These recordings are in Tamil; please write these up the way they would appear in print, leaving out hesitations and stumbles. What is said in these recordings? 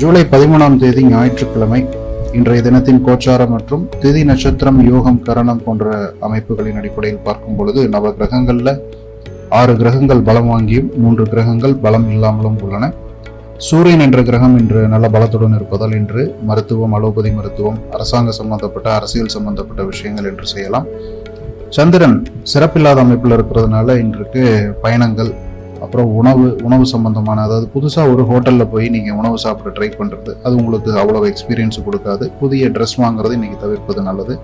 ஜூலை 13ஆம் தேதி ஞாயிற்றுக்கிழமை. இன்றைய தினத்தின் கோச்சாரம் மற்றும் திதி நட்சத்திரம், யோகம், கரணம் போன்ற அமைப்புகளின் அடிப்படையில் பார்க்கும் பொழுது நவ கிரகங்கள்ல 6 கிரகங்கள் பலம் வாங்கியும் 3 கிரகங்கள் பலம் இல்லாமலும் உள்ளன. சூரியன் என்ற கிரகம் இன்று நல்ல பலத்துடன் இருப்பதால் இன்று மருத்துவம், அலோபதி மருத்துவம், அரசாங்க சம்பந்தப்பட்ட, அரசியல் சம்பந்தப்பட்ட விஷயங்கள் என்று செய்யலாம். சந்திரன் சிறப்பில்லாத அமைப்பில் இருக்கிறதுனால இன்றைக்கு பயணங்கள், அப்புறம் உணவு சம்பந்தமான, அதாவது புதுசாக ஒரு ஹோட்டலில் போய் நீங்கள் உணவு சாப்பிட ட்ரை பண்ணுறது, அது உங்களுக்கு அவ்வளோ எக்ஸ்பீரியன்ஸ் கொடுக்காது. புதிய ட்ரெஸ் வாங்குறது இன்னைக்கு தவிர்ப்பது நல்லது.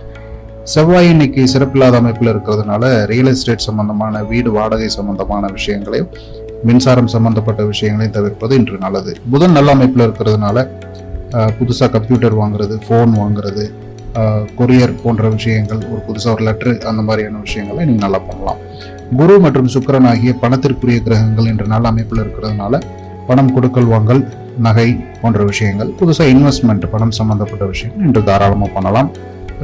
செவ்வாய் இன்னைக்கு சிறப்பில்லாத அமைப்பில் இருக்கிறதுனால ரியல் எஸ்டேட் சம்பந்தமான, வீடு வாடகை சம்பந்தமான விஷயங்களையும், மின்சாரம் சம்பந்தப்பட்ட விஷயங்களையும் தவிர்ப்பது இன்று நல்லது. புதன் நல்ல அமைப்பில் இருக்கிறதுனால புதுசாக கம்ப்யூட்டர் வாங்குறது, ஃபோன் வாங்குறது, கொரியர் போன்ற விஷயங்கள், ஒரு புதுசாக ஒரு லெட்ரு, அந்த மாதிரியான விஷயங்களை நீங்கள் நல்லா பண்ணலாம். குரு மற்றும் சுக்கிரன் ஆகிய பணத்திற்குரிய கிரகங்கள் இன்று நல்ல அமைப்பில் இருக்கிறதுனால பணம் கொடுக்கல் வாங்கல், நகை போன்ற விஷயங்கள், புதுசாக இன்வெஸ்ட்மெண்ட், பணம் சம்பந்தப்பட்ட விஷயங்கள் இன்று தாராளமாக பண்ணலாம்.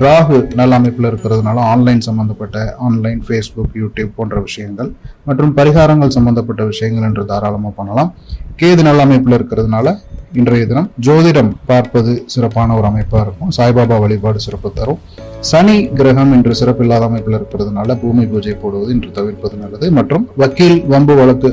ராகு நல்ல அமைப்பில் இருக்கிறதுனால ஆன்லைன் சம்பந்தப்பட்ட, ஆன்லைன் ஃபேஸ்புக், யூடியூப் போன்ற விஷயங்கள் மற்றும் பரிகாரங்கள் சம்பந்தப்பட்ட விஷயங்கள் என்று தாராளமாக பண்ணலாம். கேது நல்ல அமைப்பில் இருக்கிறதுனால இன்றைய தினம் ஜோதிடம் பார்ப்பது சிறப்பான ஒரு அமைப்பாக இருக்கும். சாய்பாபா வழிபாடு சிறப்பு தரும். சனி கிரகம் இன்று சிறப்பில்லாத அமைப்பில் இருக்கிறதுனால பூமி பூஜை போடுவது இன்று தவிர்ப்பது நல்லது. மற்றும் வக்கீல், வம்பு வழக்கு,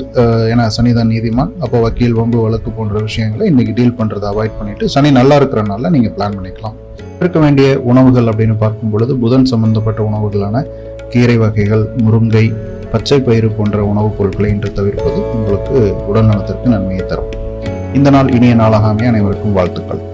ஏன்னா சனிதான் நீதிமான், அப்போ வக்கீல், வம்பு வழக்கு போன்ற விஷயங்களை இன்னைக்கு டீல் பண்றதை அவாய்ட் பண்ணிட்டு சனி நல்லா இருக்கிறனால நீங்க பிளான் பண்ணிக்கலாம். இருக்க வேண்டிய உணவுகள் அப்படின்னு பார்க்கும் பொழுது புதன் சம்பந்தப்பட்ட உணவுகளான கீரை வகைகள், முருங்கை, பச்சை பயிறு போன்ற உணவுப் பொருட்களை இன்று தவிர்ப்பது உங்களுக்கு உடல் நலத்திற்கு நன்மையை தரும். இந்த நாள் இனிய நாளாக அமைய அனைவருக்கும் வாழ்த்துக்கள்.